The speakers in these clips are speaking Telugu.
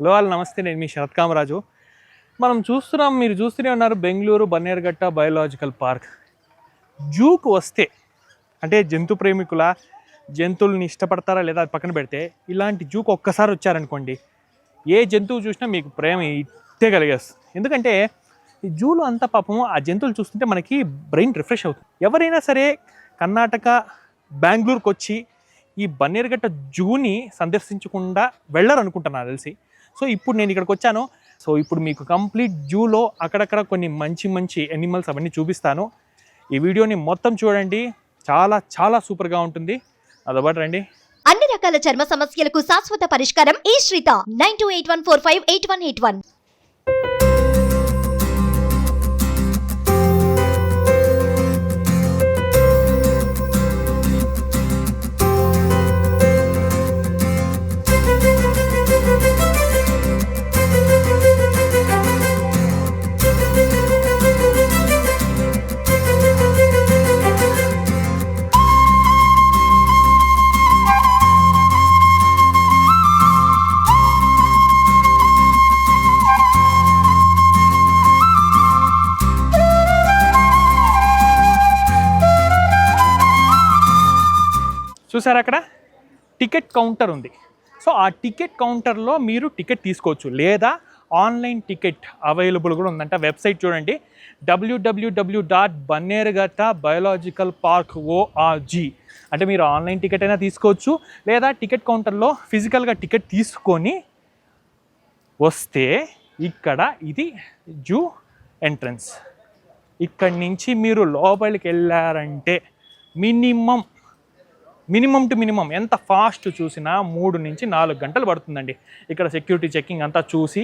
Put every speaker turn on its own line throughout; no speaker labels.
హలో ఆల్ నమస్తే, నేను మీ శరత్ కామరాజు. మీరు చూస్తూనే ఉన్నారు బెంగళూరు బన్నేరుఘట్ట బయోలాజికల్ పార్క్. జూకు వస్తే అంటే జంతు ప్రేమికుల జంతువుల్ని ఇష్టపడతారా లేదా అది పక్కన పెడితే, ఇలాంటి జూకు ఒక్కసారి వచ్చారనుకోండి, ఏ జంతువు చూసినా మీకు ప్రేమ ఇట్టే కలిగేస్తుంది. ఎందుకంటే ఈ జూలో అంతా పాపము ఆ జంతువులు చూస్తుంటే మనకి బ్రెయిన్ రిఫ్రెష్ అవుతుంది. ఎవరైనా సరే కర్ణాటక బెంగళూరుకి వచ్చి ఈ బన్నేరుఘట్ట జూని సందర్శించకుండా వెళ్ళరనుకుంటున్నా తెలిసి. సో ఇప్పుడు నేను ఇక్కడికి వచ్చాను. సో ఇప్పుడు మీకు కంప్లీట్ జూలో అక్కడక్కడ కొన్ని మంచి యానిమల్స్ అవన్నీ చూపిస్తాను. ఈ వీడియోని మొత్తం చూడండి, చాలా చాలా సూపర్గా ఉంటుంది. అదొకటి రండి.
అన్ని రకాల చర్మ సమస్యలకు శాశ్వత పరిష్కారం ఈ శ్రీత 9281458181.
చూసారా, అక్కడ టికెట్ కౌంటర్ ఉంది. సో ఆ టికెట్ కౌంటర్లో మీరు టికెట్ తీసుకోవచ్చు, లేదా ఆన్లైన్ టికెట్ అవైలబుల్ కూడా ఉందంట. వెబ్సైట్ చూడండి, www.bannerghatta.biologicalpark.org. అంటే మీరు ఆన్లైన్ టికెట్ అయినా తీసుకోవచ్చు, లేదా టికెట్ కౌంటర్లో ఫిజికల్గా టికెట్ తీసుకొని వస్తే ఇక్కడ ఇది జూ ఎంట్రన్స్. ఇక్కడి నుంచి మీరు లోపలికి వెళ్ళారంటే మినిమం టు మినిమం ఎంత ఫాస్ట్ చూసినా 3 నుంచి 4 గంటలు పడుతుందండి. ఇక్కడ సెక్యూరిటీ చెకింగ్ అంతా చూసి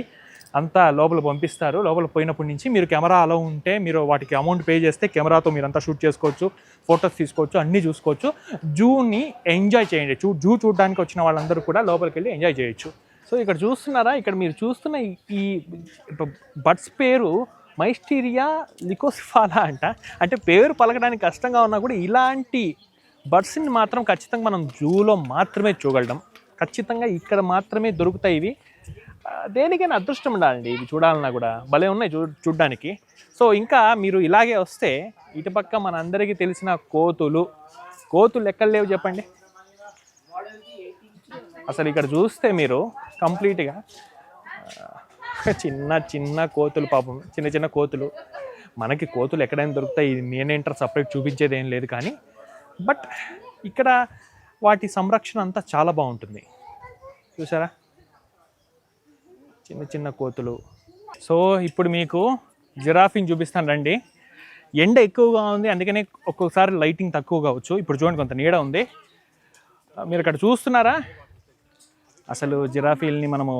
అంతా లోపల పంపిస్తారు. లోపల పోయినప్పటి నుంచి మీరు కెమెరా అలా ఉంటే మీరు వాటికి అమౌంట్ పే చేస్తే కెమెరాతో మీరు అంతా షూట్ చేసుకోవచ్చు, ఫొటోస్ తీసుకోవచ్చు, అన్నీ చూసుకోవచ్చు. జూని ఎంజాయ్ చేయండి. జూ చూడడానికి వచ్చిన వాళ్ళందరూ కూడా లోపలికి వెళ్ళి ఎంజాయ్ చేయొచ్చు. సో ఇక్కడ చూస్తున్నారా, ఇక్కడ మీరు చూస్తున్న ఈ బర్డ్స్ పేరు మైస్టీరియా లికోసిఫాలా అంట. అంటే పేరు పలకడానికి కష్టంగా ఉన్నా కూడా ఇలాంటి బర్డ్స్ని మాత్రం ఖచ్చితంగా మనం జూలో మాత్రమే చూడగలం. ఖచ్చితంగా ఇక్కడ మాత్రమే దొరుకుతాయి ఇవి. దేనికైనా అదృష్టం ఉండాలండి, ఇవి చూడాలన్నా కూడా భలే ఉన్నాయి చూడ్డానికి. సో ఇంకా మీరు ఇలాగే వస్తే ఇటుపక్క మన అందరికీ తెలిసిన కోతులు ఎక్కడ లేవు చెప్పండి. అసలు ఇక్కడ చూస్తే మీరు కంప్లీట్గా చిన్న కోతులు, పాపం చిన్న కోతులు. మనకి కోతులు ఎక్కడైనా దొరుకుతాయి, నేనేంటారు సపరేట్ చూపించేది ఏం లేదు. కానీ బట్ ఇక్కడ వాటి సంరక్షణ అంతా చాలా బాగుంటుంది. చూసారా, చిన్న కోతులు. సో ఇప్పుడు మీకు జిరాఫీని చూపిస్తాను రండి. ఎండ ఎక్కువగా ఉంది, అందుకనే ఒక్కొక్కసారి లైటింగ్ తక్కువ కావచ్చు. ఇప్పుడు చూడండి, కొంత నీడ ఉంది. మీరు ఇక్కడ చూస్తున్నారా, అసలు జిరాఫీల్ని మనము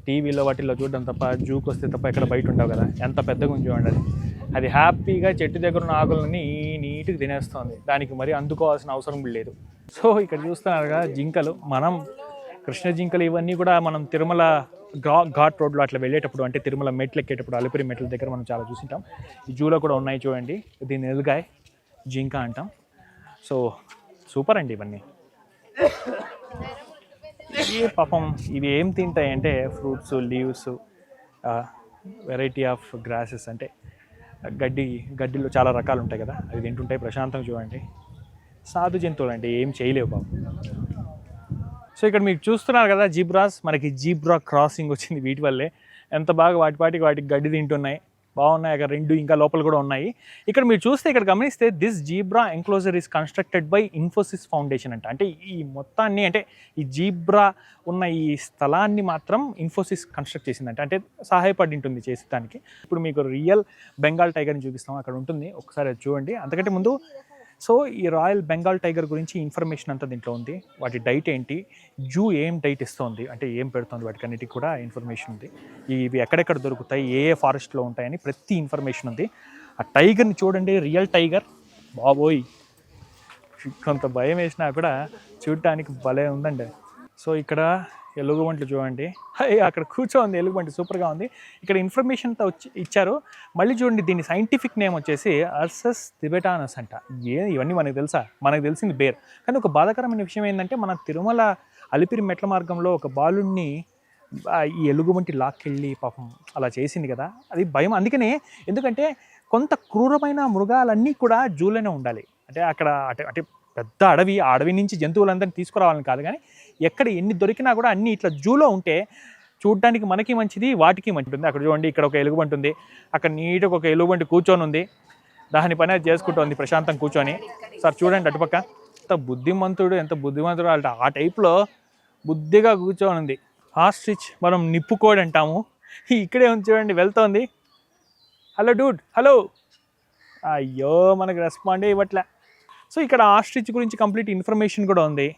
టీవీలో వాటిల్లో చూడడం తప్ప, జూకి వస్తే తప్ప ఎక్కడ బయట ఉండవు కదా. ఎంత పెద్దగా ఉంది చూడండి. అది హ్యాపీగా చెట్టు దగ్గర ఉన్న ఆకులని నీట్గా తినేస్తుంది. దానికి మరి అందుకోవాల్సిన అవసరం లేదు. సో ఇక్కడ చూస్తున్నారు కదా జింకలు. మనం కృష్ణ జింకలు ఇవన్నీ కూడా మనం తిరుమల ఘాట్ రోడ్లో అట్లా వెళ్ళేటప్పుడు, అంటే తిరుమల మెట్లు ఎక్కేటప్పుడు అలిపిరి మెట్ల దగ్గర మనం చాలా చూసింటాం. ఈ జూలో కూడా ఉన్నాయి చూడండి. దీన్ని ఎలుగాయ్ జింక అంటాం. సో సూపర్ అండి ఇవన్నీ. పాపం ఇవి ఏం తింటాయి అంటే fruits, leaves, variety of grasses, అంటే గడ్డిలో చాలా రకాలు ఉంటాయి కదా, అవి తింటుంటాయి. ప్రశాంతంగా చూడండి. సాధు జంతువులు అంటే ఏం చేయలేవు బాబు. సో ఇక్కడ మీరు చూస్తున్నారు కదా జీబ్రాస్. మనకి జీబ్రా క్రాసింగ్ వచ్చింది వీటి వల్లే. ఎంత బాగా వాటికి గడ్డి తింటున్నాయి, బాగున్నాయి. అక్కడ 2 ఇంకా లోపల కూడా ఉన్నాయి. ఇక్కడ మీరు చూస్తే, ఇక్కడ గమనిస్తే this zebra enclosure is constructed by Infosys foundation అంట. అంటే ఈ మొత్తాన్ని, అంటే ఈ జీబ్రా ఉన్న ఈ స్థలాన్ని మాత్రం ఇన్ఫోసిస్ కన్స్ట్రక్ట్ చేసిందంట. అంటే సహాయపడి ఉంటుంది చేసేదానికి. ఇప్పుడు మీకు రియల్ బెంగాల్ టైగర్ని చూపిస్తాం, అక్కడ ఉంటుంది, ఒకసారి అది చూడండి. అంతకంటే ముందు సో ఈ రాయల్ బెంగాల్ టైగర్ గురించి ఇన్ఫర్మేషన్ అంతా దీంట్లో ఉంది. వాటి డైట్ ఏంటి, జూ ఏం డైట్ ఇస్తుంది, అంటే ఏం పెడుతుంది, వాటికి అన్నిటికి కూడా ఇన్ఫర్మేషన్ ఉంది. ఇవి ఎక్కడెక్కడ దొరుకుతాయి, ఏ ఫారెస్ట్లో ఉంటాయని ప్రతి ఇన్ఫర్మేషన్ ఉంది. ఆ టైగర్ని చూడండి, రియల్ టైగర్ బాబోయ్, కొంత భయం వేసినా కూడా చూడటానికి భలే ఉందండి. సో ఇక్కడ ఎలుగుబంట్లు చూడండి, అక్కడ కూర్చోంది ఎలుగుబంటి, సూపర్గా ఉంది. ఇక్కడ ఇన్ఫర్మేషన్తో ఇచ్చారు. మళ్ళీ చూడండి, దీని సైంటిఫిక్ నేమ్ వచ్చేసి అర్సస్ టిబెటానస్ అంట. ఇవన్నీ మనకు తెలుసా? మనకు తెలిసింది బేర్. కానీ ఒక బాధాకరమైన విషయం ఏంటంటే, మన తిరుమల అలిపిరి మెట్ల మార్గంలో ఒక బాలుడిని ఈ ఎలుగుబంటి లాక్కెళ్ళి పాపం అలా చేసింది కదా, అది భయం. అందుకనే ఎందుకంటే కొంత క్రూరమైన మృగాలన్నీ కూడా జూలోనే ఉండాలి. అంటే అక్కడ అంటే పెద్ద అడవి, ఆ అడవి నుంచి జంతువులందరినీ తీసుకురావాలని కాదు, కానీ ఎక్కడ ఎన్ని దొరికినా కూడా అన్నీ ఇట్లా జూలో ఉంటే చూడడానికి మనకి మంచిది, వాటికి మంచిది. అక్కడ చూడండి, ఇక్కడ ఒక ఎలుగుబంటి ఉంది, అక్కడ నీట్గా ఒక ఎలుగుబంటి కూర్చొని ఉంది, దాని పని అది చేసుకుంటుంది ప్రశాంతం కూర్చొని. సార్ చూడండి అటుపక్క ఎంత బుద్ధిమంతుడు అంటే ఆ టైప్లో బుద్ధిగా కూర్చొని ఉంది. ఆస్ట్రిచ్ మనం నిప్పుకోడి అంటాము, ఇక్కడే ఉంది చూడండి, వెళ్తోంది. Hello Dude, hello. అయ్యో మనకు రెస్పాండే ఇవ్వట్లే. సో ఇక్కడ ఆస్ట్రిచ్ గురించి కంప్లీట్ ఇన్ఫర్మేషన్ కూడా ఉంది.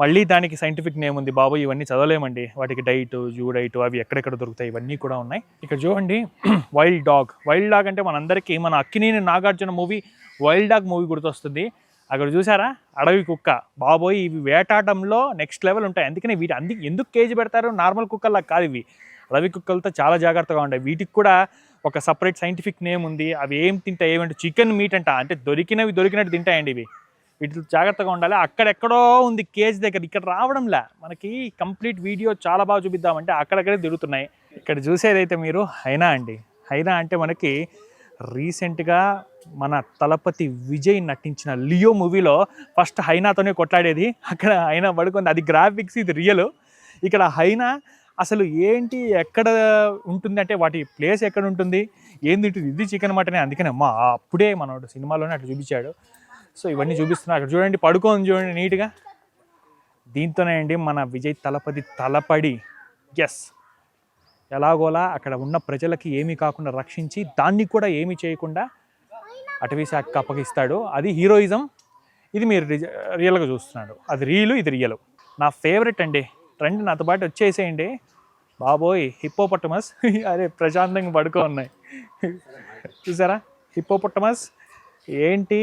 మళ్ళీ దానికి సైంటిఫిక్ నేమ్ ఉంది బాబు, ఇవన్నీ చదవలేమండి. వాటికి డైట్, జూ డైట్ అవి ఎక్కడెక్కడ దొరుకుతాయి ఇవన్నీ కూడా ఉన్నాయి. ఇక్కడ చూడండి వైల్డ్ డాగ్ అంటే మనందరికీ మన Akkineni Nagarjuna movie wild dog movie గుర్తొస్తుంది. అక్కడ చూసారా అడవి కుక్క, బాబోయ్ ఇవి వేటాడడంలో నెక్స్ట్ లెవెల్ ఉంటాయి. అందుకనే ఎందుకు కేజీ పెడతారు, నార్మల్ కుక్కల్లా కాదు ఇవి, అడవి కుక్కలతో చాలా జాగ్రత్తగా ఉంటాయి. వీటికి కూడా ఒక సపరేట్ సైంటిఫిక్ నేమ్ ఉంది. అవి ఏం తింటాయి ఏమంటే చికెన్ మీట్ అంట, అంటే దొరికినట్టు తింటాయండి ఇవి. వీటితో జాగ్రత్తగా ఉండాలి. అక్కడెక్కడో ఉంది కేజ్ దగ్గర, ఇక్కడ రావడంలా. మనకి కంప్లీట్ వీడియో చాలా బాగా చూపిద్దామంటే అక్కడక్కడే తిరుగుతున్నాయి. ఇక్కడ చూసేదైతే మీరు హైనా అండి. హైనా అంటే మనకి రీసెంట్గా మన తలపతి విజయ్ నటించిన లియో మూవీలో ఫస్ట్ హైనాతోనే కొట్లాడేది. అక్కడ హైనా పడుకుంది, అది గ్రాఫిక్స్, ఇది రియల్. ఇక్కడ హైనా అసలు ఏంటి, ఎక్కడ ఉంటుంది అంటే వాటి ప్లేస్ ఎక్కడ ఉంటుంది, ఏంది ఇది చికెన్ మటనే. అందుకనే అప్పుడే మనోడు సినిమాలోనే అట్లా చూపించాడు. సో ఇవన్నీ చూపిస్తున్నారు. అక్కడ చూడండి పడుకోని చూడండి నీట్గా. దీంతోనే అండి మన విజయ్ తలపతి తలపడి ఎలాగోలా అక్కడ ఉన్న ప్రజలకి ఏమీ కాకుండా రక్షించి దాన్ని కూడా ఏమీ చేయకుండా అటవీ శాఖకు అప్పగిస్తాడు. అది హీరోయిజం. ఇది మీరు రియల్గా చూస్తున్నాడు, అది ఇది రియల్. నా ఫేవరెట్ అండి. రండి నాతో పాటు వచ్చేసేయండి. బాబోయ్ హిప్పోపొటమస్ అరే ప్రశాంతంగా పడుకో ఉన్నాయి చూసారా. హిప్పోపొటమస్ ఏంటి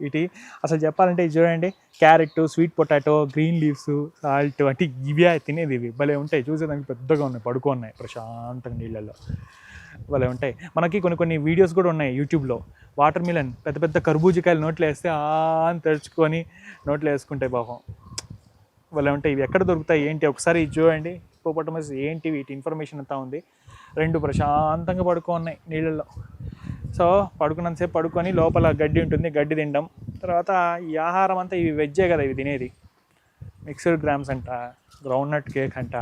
వీటి అసలు చెప్పాలంటే ఇది చూడండి, carrot, sweet potato, green leaves, salt అంటే ఇవి తినేది. ఇవి భలే ఉంటాయి, చూసేదానికి పెద్దగా ఉన్నాయి, పడుకున్నాయి ప్రశాంతంగా నీళ్ళల్లో, భలే ఉంటాయి. మనకి కొన్ని వీడియోస్ కూడా ఉన్నాయి యూట్యూబ్లో. వాటర్ మిలన్ పెద్ద పెద్ద కర్బూజకాయలు నోట్లో వేస్తే అని తెరుచుకొని నోట్లో వేసుకుంటాయి పాపం, భలే ఉంటాయి. ఇవి ఎక్కడ దొరుకుతాయి ఏంటి ఒకసారి ఇది చూడండి. హిప్పోపొటమస్ ఏంటి వీటి ఇన్ఫర్మేషన్ అంతా ఉంది. రెండు ప్రశాంతంగా పడుకున్నాయి నీళ్ళల్లో. సో పడుకున్నంతసేపు పడుకొని లోపల గడ్డి ఉంటుంది, గడ్డి తినడం. తర్వాత ఈ ఆహారం అంతా ఇవి వెజ్జే కదా ఇవి తినేది. మిక్స్డ్ గ్రామ్స్ అంట, గ్రౌండ్నట్ కేక్ అంట,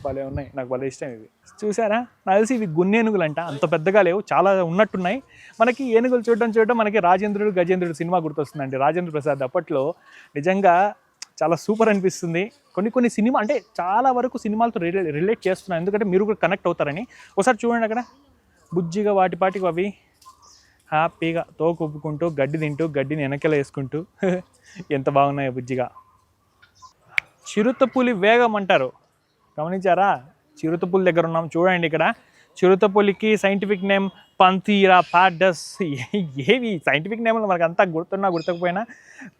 భలే ఉన్నాయి, నాకు భలే ఇష్టం ఇవి. చూసారా, నాకు తెలిసి ఇవి గున్నేనుగులు అంట, అంత పెద్దగా లేవు, చాలా ఉన్నట్టున్నాయి. మనకి ఏనుగులు చూడడం మనకి రాజేంద్రుడు గజేంద్రుడు సినిమా గుర్తొస్తుందండి. రాజేంద్ర ప్రసాద్ అప్పట్లో నిజంగా చాలా సూపర్ అనిపిస్తుంది. కొన్ని సినిమా అంటే చాలా వరకు సినిమాలతో రిలేట్ చేస్తున్నాను, ఎందుకంటే మీరు కూడా కనెక్ట్ అవుతారని. ఒకసారి చూడండి అక్కడ బుజ్జిగా వాటిపాటికి అవి హ్యాపీగా తోకొప్పుకుంటూ గడ్డి తింటూ గడ్డిని వెనకెలా వేసుకుంటూ ఎంత బాగున్నాయో బుజ్జిగా. చిరుతపులి వేగం అంటారు, గమనించారా? చిరుతపులి దగ్గర ఉన్నాం చూడండి. ఇక్కడ చిరుతపులికి సైంటిఫిక్ నేమ్ పంథీరా పాడస్. ఏవి సైంటిఫిక్ నేమ్లు మనకు అంతా గుర్తకపోయినా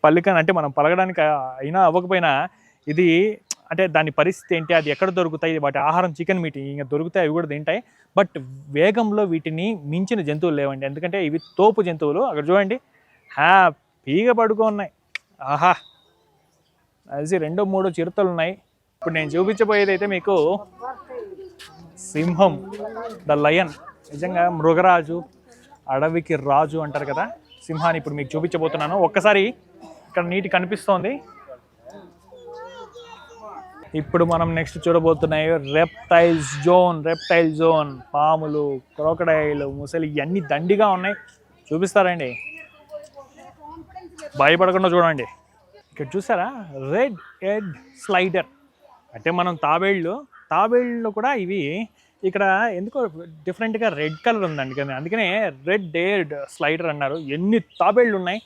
పలికన్ అంటే మనం పలకడానికి అయినా అవ్వకపోయినా ఇది అంటే దాని పరిస్థితి ఏంటి, అది ఎక్కడ దొరుకుతాయి, వాటి ఆహారం చికెన్ మీట్ ఇంకా దొరుకుతాయి, అవి కూడా తింటాయి. బట్ వేగంలో వీటిని మించిన జంతువులు లేవండి, ఎందుకంటే ఇవి తోపు జంతువులు. అక్కడ చూడండి హ్యాపీగా పడుకున్నాయి. ఆహా, అది 2-3 చిరుతలు ఉన్నాయి. ఇప్పుడు నేను చూపించబోయేది అయితే మీకు సింహం, ద లయన్. నిజంగా మృగరాజు, అడవికి రాజు అంటారు కదా, సింహాన్ని ఇప్పుడు మీకు చూపించబోతున్నాను. ఒక్కసారి ఇక్కడ నీటి కనిపిస్తోంది. ఇప్పుడు మనం నెక్స్ట్ చూడబోతున్నాయి రెప్టైల్ జోన్. పాములు, క్రోకడైల్, ముసలి ఇవన్నీ దండిగా ఉన్నాయి, చూపిస్తారండి, భయపడకుండా చూడండి. ఇక్కడ చూసారా రెడ్ హెడ్ స్లైడర్ అంటే మనం తాబేళ్ళలో కూడా ఇవి ఇక్కడ ఎందుకో డిఫరెంట్గా రెడ్ కలర్ ఉందండి కదా, అందుకనే రెడ్ హెడ్ స్లైడర్ అన్నారు. ఎన్ని తాబేళ్ళు ఉన్నాయి,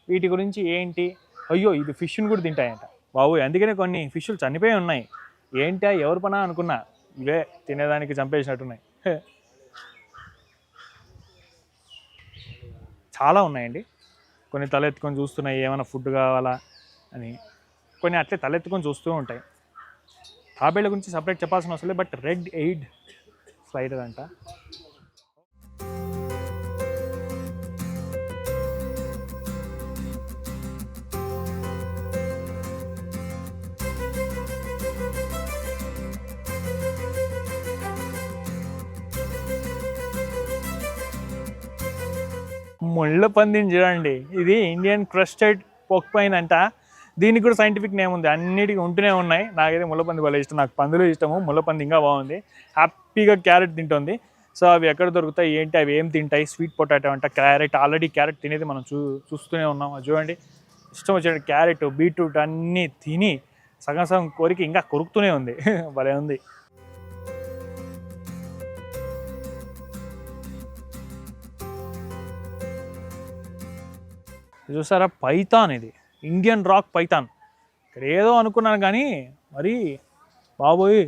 వీటి గురించి ఏంటి, అయ్యో ఇది ఫిష్ని కూడా తింటాయంట బాబు, అందుకనే కొన్ని ఫిష్లు చనిపోయి ఉన్నాయి. ఏంటా ఎవరి పనా అనుకున్నా, ఇవే తినేదానికి చంపేసినట్టున్నాయి. చాలా ఉన్నాయండి. కొన్ని తలెత్తుకొని చూస్తున్నాయి ఏమైనా ఫుడ్ కావాలా అని, కొన్ని అట్లే తలెత్తుకొని చూస్తూ ఉంటాయి. తాబేళ్ళ గురించి సపరేట్ చెప్పాల్సిన అవసరం లేదు, బట్ రెడ్ హెడ్ స్లైడర్ అంట. ముళ్ళపందిని చూడండి, ఇది ఇండియన్ క్రస్టెడ్ పోక్పైన్ అంట. దీనికి కూడా సైంటిఫిక్ నేమ్ ఉంది, అన్నిటికీ ఉంటూనే ఉన్నాయి. నాకైతే ముళ్ళపంది భలే ఇష్టం, నాకు పందులు ఇష్టము, ముళ్ళపంది ఇంకా బాగుంది. హ్యాపీగా క్యారెట్ తింటుంది. సో అవి ఎక్కడ దొరుకుతాయి ఏంటి, అవి ఏం తింటాయి, స్వీట్ పొటాటో అంట, క్యారెట్. ఆల్రెడీ క్యారెట్ తినేది మనం చూస్తూనే ఉన్నాం. అది చూడండి, ఇష్టం వచ్చిన క్యారెట్ బీట్రూట్ అన్నీ తిని సగం సగం కోరిక ఇంకా కొరుకుతూనే ఉంది. భలే ఉంది. చూసారా, పైథాన్, ఇది ఇండియన్ రాక్ పైథాన్. ఇక్కడ ఏదో అనుకున్నాను కానీ మరి బాబోయ్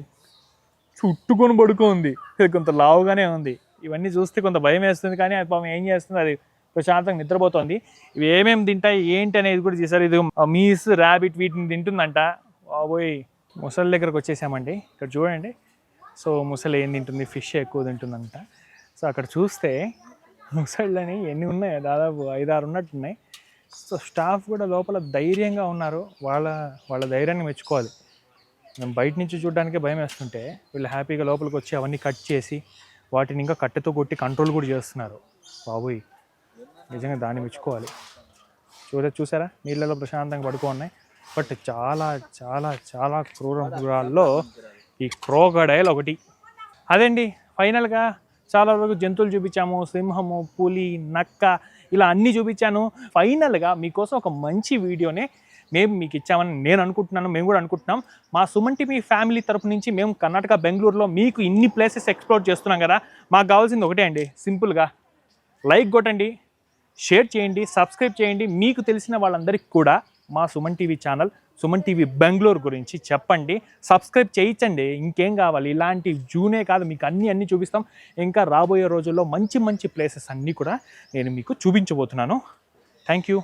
చుట్టుకొని పడుకోంది, కొంత లావుగానే ఉంది. ఇవన్నీ చూస్తే కొంత భయం వేస్తుంది, కానీ అది పాపం ఏం చేస్తుంది, అది ప్రశాంతంగా నిద్రపోతుంది. ఇవి ఏమేమి తింటాయి ఏంటి అనేది కూడా చేశారు. ఇది మీస్, ర్యాబిట్ వీటిని తింటుందంట. బాబోయ్ ముసలి దగ్గరకు వచ్చేసామండి. ఇక్కడ చూడండి, సో ముసలి ఏం తింటుంది, ఫిష్ ఎక్కువ తింటుందంట. సో అక్కడ చూస్తే ముసళ్ళని ఎన్ని ఉన్నాయో, దాదాపు 5-6 ఉన్నట్టున్నాయి. సో స్టాఫ్ కూడా లోపల ధైర్యంగా ఉన్నారు, వాళ్ళ ధైర్యాన్ని మెచ్చుకోవాలి. మేము బయట నుంచి చూడడానికే భయం వేస్తుంటే వీళ్ళు హ్యాపీగా లోపలికి వచ్చి అవన్నీ కట్ చేసి వాటిని ఇంకా కట్టెతో కొట్టి కంట్రోల్ కూడా చేస్తున్నారు. బాబోయ్ నిజంగా దాన్ని మెచ్చుకోవాలి. చూసారా, నీళ్ళలో ప్రశాంతంగా పడుకున్నాయి. బట్ చాలా చాలా చాలా క్రూర మృగాల్లో ఈ క్రోకడైల్ ఒకటి. అదండి ఫైనల్గా చాలా వరకు జంతువులు చూపించాము, సింహము, పులి, నక్క, ఇలా అన్నీ చూపించాను. ఫైనల్గా మీకోసం ఒక మంచి వీడియోనే మేము మీకు ఇచ్చామని నేను అనుకుంటున్నాను, మేము కూడా అనుకుంటున్నాం. మా సుమన్ టీవీ ఫ్యామిలీ తరపు నుంచి మేము కర్ణాటక బెంగళూరులో మీకు ఇన్ని ప్లేసెస్ ఎక్స్ప్లోర్ చేస్తున్నాం కదా. మాకు కావాల్సింది ఒకటే అండి, సింపుల్గా లైక్ కొట్టండి, షేర్ చేయండి, సబ్స్క్రైబ్ చేయండి. మీకు తెలిసిన వాళ్ళందరికీ కూడా మా Suman TV channel, Suman TV Bengaluru గురించి చెప్పండి, సబ్స్క్రైబ్ చేయించండి. ఇంకేం కావాలి, ఇలాంటి జూనే కాదు మీకు అన్నీ చూపిస్తాం. ఇంకా రాబోయే రోజుల్లో మంచి మంచి ప్లేసెస్ అన్నీ కూడా నేను మీకు చూపించబోతున్నాను. Thank you.